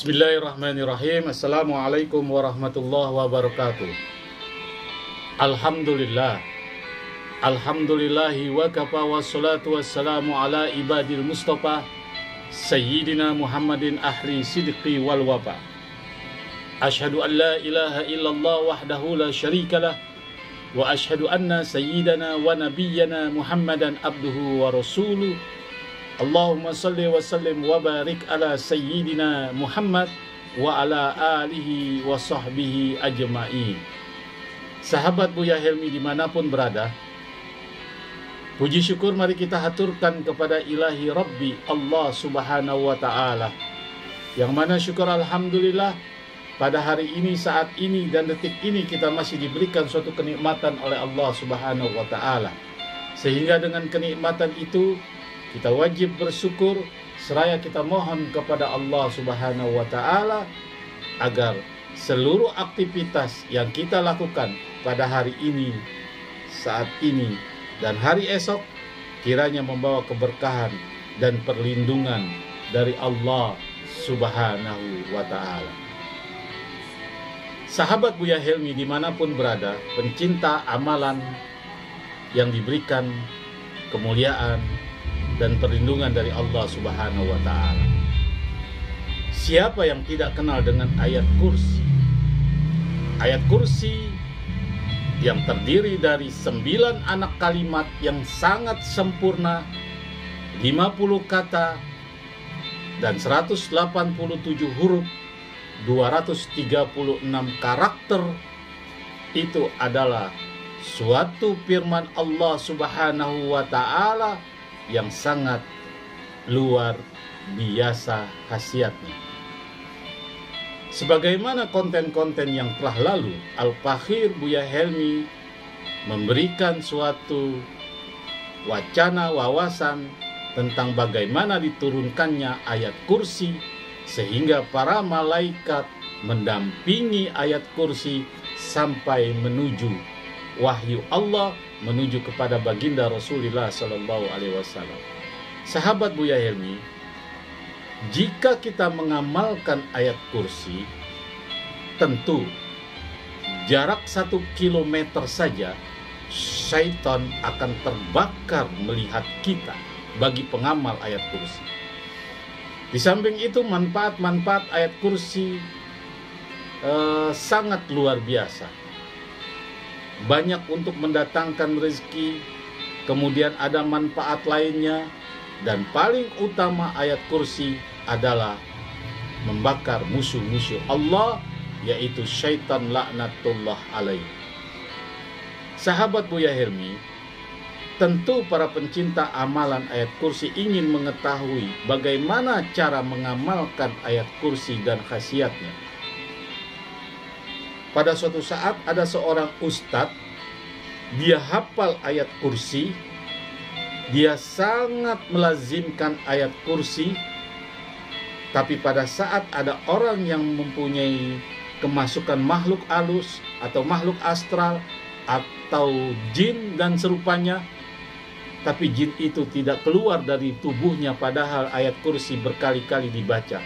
Bismillahirrahmanirrahim. Assalamualaikum warahmatullahi wabarakatuh. Alhamdulillah. Alhamdulillahi wa kafa wassalatu wassalamu ala ibadil mustafa Sayyidina Muhammadin ahli sidqi wal wafa. Ashhadu an la ilaha illallah wahdahu la syarikalah wa ashhadu anna sayyidana wa nabiyyana Muhammadan abduhu wa rasuluh. Allahumma salli wa sallim wa barik ala sayyidina Muhammad wa ala alihi wa sahbihi ajma'in. Sahabat Buya Helmi dimanapun berada, puji syukur mari kita haturkan kepada ilahi Rabbi Allah subhanahu wa ta'ala, yang mana syukur alhamdulillah pada hari ini, saat ini dan detik ini kita masih diberikan suatu kenikmatan oleh Allah subhanahu wa ta'ala. Sehingga dengan kenikmatan itu kita wajib bersyukur, seraya kita mohon kepada Allah subhanahu wa ta'ala agar seluruh aktivitas yang kita lakukan pada hari ini, saat ini, dan hari esok kiranya membawa keberkahan dan perlindungan dari Allah subhanahu wa ta'ala. Sahabat Buya Helmi dimanapun berada, pencinta amalan yang diberikan kemuliaan dan perlindungan dari Allah subhanahu wa ta'ala. Siapa yang tidak kenal dengan ayat kursi? Ayat kursi yang terdiri dari 9 anak kalimat yang sangat sempurna, 50 kata dan 187 huruf, 236 karakter. Itu adalah suatu firman Allah subhanahu wa ta'ala yang sangat luar biasa khasiatnya. Sebagaimana konten-konten yang telah lalu, Al-Fakhir Buya Helmi memberikan suatu wacana wawasan tentang bagaimana diturunkannya ayat kursi, sehingga para malaikat mendampingi ayat kursi sampai menuju wahyu Allah, menuju kepada baginda Rasulullah Sallallahu Alaihi Wasallam. Sahabat Buya Helmi, jika kita mengamalkan ayat kursi, tentu jarak 1 kilometer saja syaitan akan terbakar melihat kita bagi pengamal ayat kursi. Di samping itu manfaat-manfaat ayat kursi sangat luar biasa. Banyak untuk mendatangkan rezeki, kemudian ada manfaat lainnya, dan paling utama ayat kursi adalah membakar musuh-musuh Allah, yaitu syaitan laknatullah alaih. Sahabat Buya Helmi, tentu para pencinta amalan ayat kursi ingin mengetahui bagaimana cara mengamalkan ayat kursi dan khasiatnya. Pada suatu saat ada seorang ustadz, dia hafal ayat kursi, dia sangat melazimkan ayat kursi, tapi pada saat ada orang yang mempunyai kemasukan makhluk halus atau makhluk astral atau jin dan serupanya, tapi jin itu tidak keluar dari tubuhnya padahal ayat kursi berkali-kali dibaca.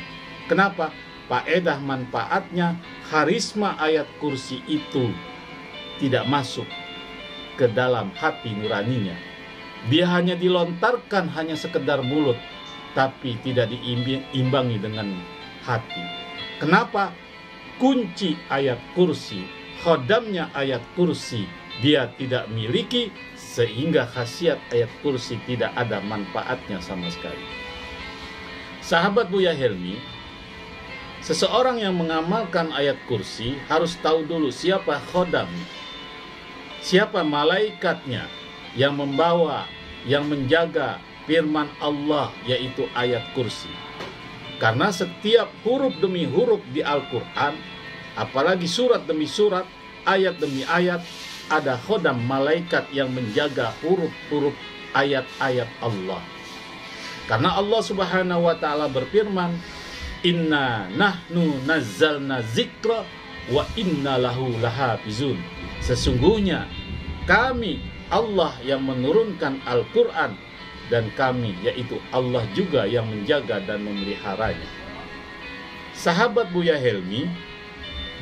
Kenapa? Faedah manfaatnya, karisma ayat kursi itu tidak masuk ke dalam hati nuraninya. Dia hanya dilontarkan hanya sekedar mulut, tapi tidak diimbangi dengan hati. Kenapa? Kunci ayat kursi, khodamnya ayat kursi, dia tidak miliki, sehingga khasiat ayat kursi tidak ada manfaatnya sama sekali. Sahabat Buya Helmi, seseorang yang mengamalkan ayat kursi harus tahu dulu siapa khodam, siapa malaikatnya yang membawa, yang menjaga firman Allah, yaitu ayat kursi. Karena setiap huruf demi huruf di Al-Quran, apalagi surat demi surat, ayat demi ayat, ada khodam malaikat yang menjaga huruf-huruf ayat-ayat Allah. Karena Allah subhanahu wa ta'ala berfirman, Inna nahnu nazzalna zikra wa inna lahu lahafizun. Sesungguhnya kami Allah yang menurunkan Al-Quran, dan kami, yaitu Allah juga yang menjaga dan memeliharanya. Sahabat Buya Helmi,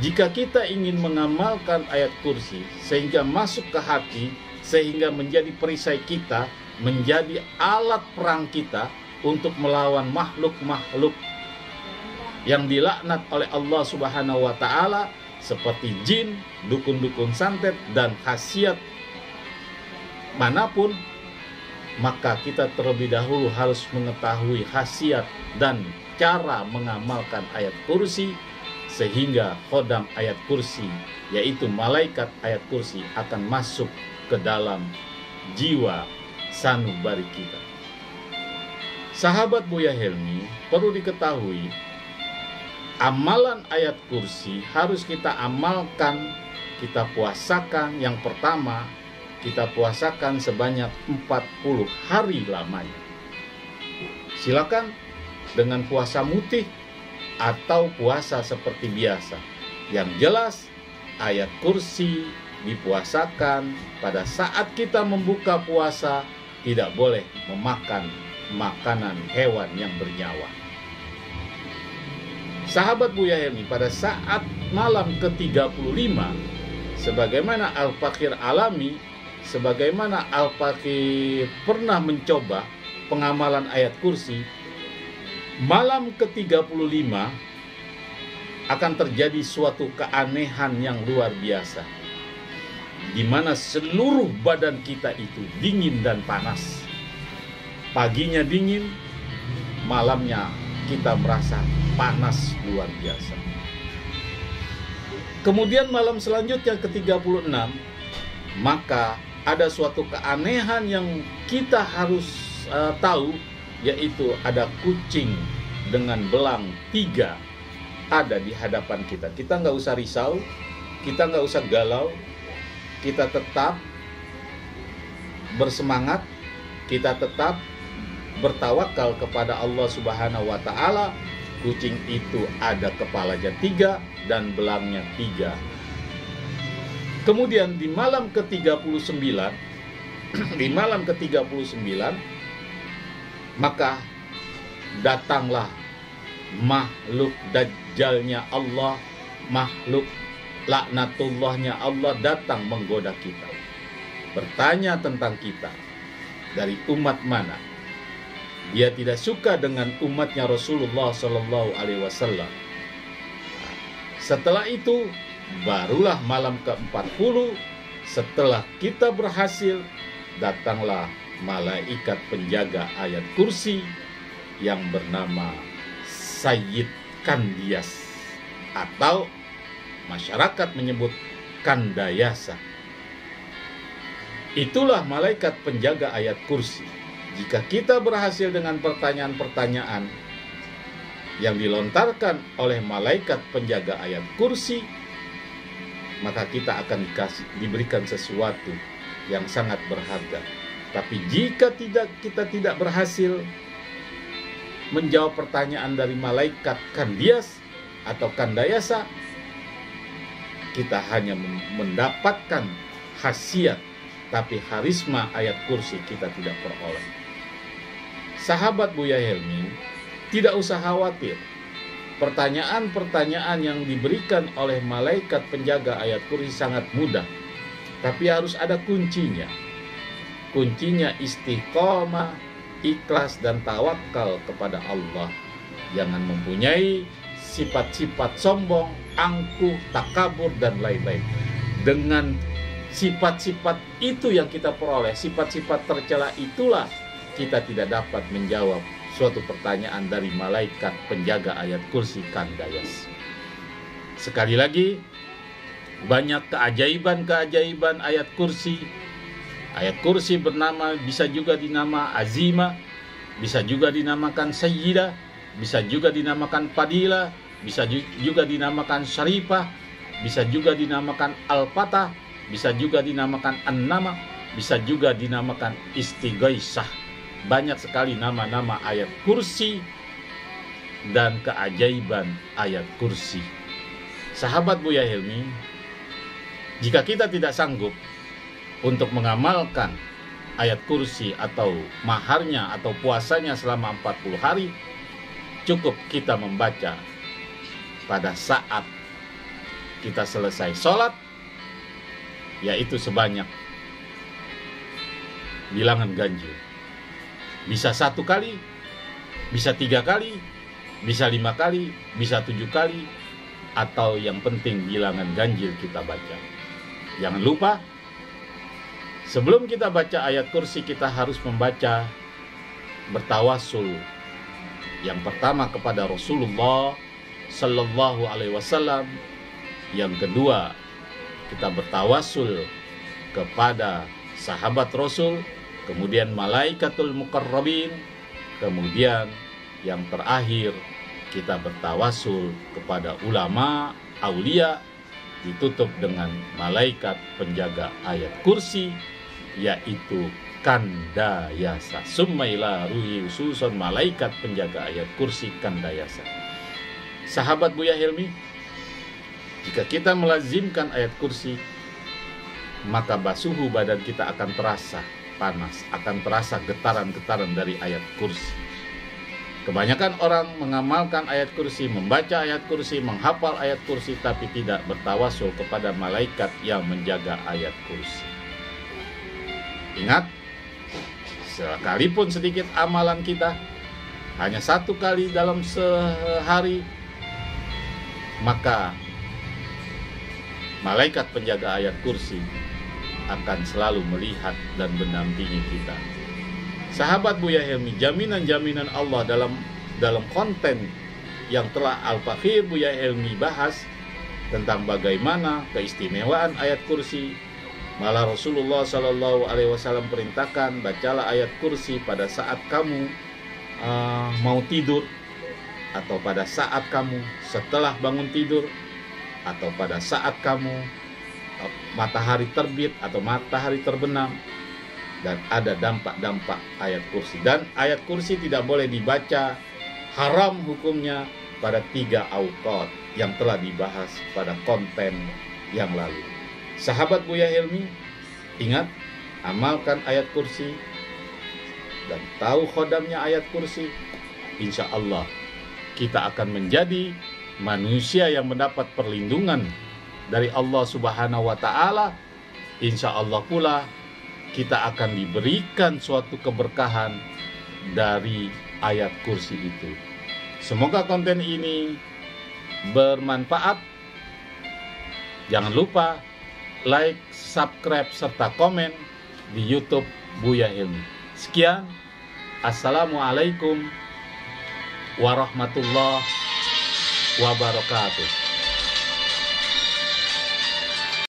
jika kita ingin mengamalkan ayat kursi sehingga masuk ke hati, sehingga menjadi perisai kita, menjadi alat perang kita untuk melawan makhluk-makhluk yang dilaknat oleh Allah Subhanahu wa Ta'ala, seperti jin, dukun-dukun santet, dan khasiat manapun, maka kita terlebih dahulu harus mengetahui khasiat dan cara mengamalkan ayat kursi, sehingga khodam ayat kursi, yaitu malaikat ayat kursi, akan masuk ke dalam jiwa sanubari kita. Sahabat Buya Helmi, perlu diketahui, amalan ayat kursi harus kita amalkan, kita puasakan. Yang pertama, kita puasakan sebanyak 40 hari lamanya. Silakan dengan puasa mutih atau puasa seperti biasa. Yang jelas, ayat kursi dipuasakan pada saat kita membuka puasa, tidak boleh memakan makanan hewan yang bernyawa. Sahabat Buya Helmi, pada saat malam ke-35, sebagaimana Al-Fakir alami, sebagaimana Al-Fakir pernah mencoba pengamalan ayat kursi, malam ke-35 akan terjadi suatu keanehan yang luar biasa, di mana seluruh badan kita itu dingin dan panas. Paginya dingin, malamnya kita merasa panas luar biasa. Kemudian malam selanjutnya ke-36, maka ada suatu keanehan yang kita harus tahu, yaitu ada kucing dengan belang 3 ada di hadapan kita. Kita nggak usah risau, kita nggak usah galau, kita tetap bersemangat, kita tetap bertawakal kepada Allah Subhanahu wa Ta'ala. Kucing itu ada kepalanya 3 dan belangnya 3. Kemudian di malam ke-39, di malam ke-39, maka datanglah makhluk dajjalnya Allah, makhluk laknatullahnya Allah datang menggoda kita, bertanya tentang kita, dari umat mana. Dia tidak suka dengan umatnya Rasulullah Sallallahu Alaihi Wasallam. Setelah itu barulah malam ke-40, setelah kita berhasil, datanglah malaikat penjaga ayat kursi yang bernama Sayyid Kandias, atau masyarakat menyebut Kandayasa. Itulah malaikat penjaga ayat kursi. Jika kita berhasil dengan pertanyaan-pertanyaan yang dilontarkan oleh malaikat penjaga ayat kursi, maka kita akan diberikan sesuatu yang sangat berharga. Tapi jika kita tidak berhasil menjawab pertanyaan dari malaikat Kandias atau Kandayasa, kita hanya mendapatkan khasiat, tapi harisma ayat kursi kita tidak peroleh. Sahabat Buya Helmi, tidak usah khawatir. Pertanyaan-pertanyaan yang diberikan oleh malaikat penjaga ayat kursi sangat mudah, tapi harus ada kuncinya. Kuncinya istiqomah, ikhlas, dan tawakal kepada Allah. Jangan mempunyai sifat-sifat sombong, angkuh, takabur, dan lain-lain. Dengan sifat-sifat itu yang kita peroleh, sifat-sifat tercela itulah kita tidak dapat menjawab suatu pertanyaan dari malaikat penjaga ayat kursi Kandayas. Sekali lagi, banyak keajaiban-keajaiban ayat kursi. Ayat kursi bisa juga dinama Azimah, bisa juga dinamakan Sayyidah, bisa juga dinamakan Fadilah, bisa juga dinamakan Syarifah, bisa juga dinamakan Al-Fatah, bisa juga dinamakan An-Nama, bisa juga dinamakan Istighaisah. Banyak sekali nama-nama ayat kursi dan keajaiban ayat kursi. Sahabat Buya Helmi, jika kita tidak sanggup untuk mengamalkan ayat kursi atau maharnya atau puasanya selama 40 hari, cukup kita membaca pada saat kita selesai sholat, yaitu sebanyak bilangan ganjil. Bisa 1 kali, bisa 3 kali, bisa 5 kali, bisa 7 kali, atau yang penting bilangan ganjil kita baca. Jangan lupa, sebelum kita baca ayat kursi, kita harus membaca bertawasul. Yang pertama kepada Rasulullah Sallallahu Alaihi Wasallam. Yang kedua, kita bertawasul kepada sahabat Rasul, kemudian malaikatul muqarrabin, kemudian yang terakhir kita bertawasul kepada ulama, aulia, ditutup dengan malaikat penjaga ayat kursi, yaitu Kandayasa. Summaila ruhi ususon, malaikat penjaga ayat kursi Kandayasa. Sahabat Buya Hilmi, jika kita melazimkan ayat kursi, maka suhu badan kita akan terasa panas, akan terasa getaran-getaran dari ayat kursi. Kebanyakan orang mengamalkan ayat kursi, membaca ayat kursi, menghafal ayat kursi, tapi tidak bertawasul kepada malaikat yang menjaga ayat kursi. Ingat, sekalipun sedikit amalan kita, hanya 1 kali dalam sehari, maka malaikat penjaga ayat kursi akan selalu melihat dan mendampingi kita. Sahabat Buya Hilmi, jaminan-jaminan Allah dalam konten yang telah Al-Fakhir Buya Hilmi bahas tentang bagaimana keistimewaan ayat kursi. Malah Rasulullah Sallallahu Alaihi Wasallam perintahkan, bacalah ayat kursi pada saat kamu mau tidur, atau pada saat kamu setelah bangun tidur, atau pada saat kamu matahari terbit atau matahari terbenam. Dan ada dampak-dampak ayat kursi. Dan ayat kursi tidak boleh dibaca, haram hukumnya, pada 3 awqat yang telah dibahas pada konten yang lalu. Sahabat Buya Hilmi, ingat, amalkan ayat kursi dan tahu khodamnya ayat kursi. Insya Allah kita akan menjadi manusia yang mendapat perlindungan dari Allah Subhanahu wa Ta'ala. Insya Allah pula kita akan diberikan suatu keberkahan dari ayat kursi itu. Semoga konten ini bermanfaat. Jangan lupa like, subscribe, serta komen di YouTube Buya Hilmi. Sekian, assalamualaikum warahmatullahi wabarakatuh.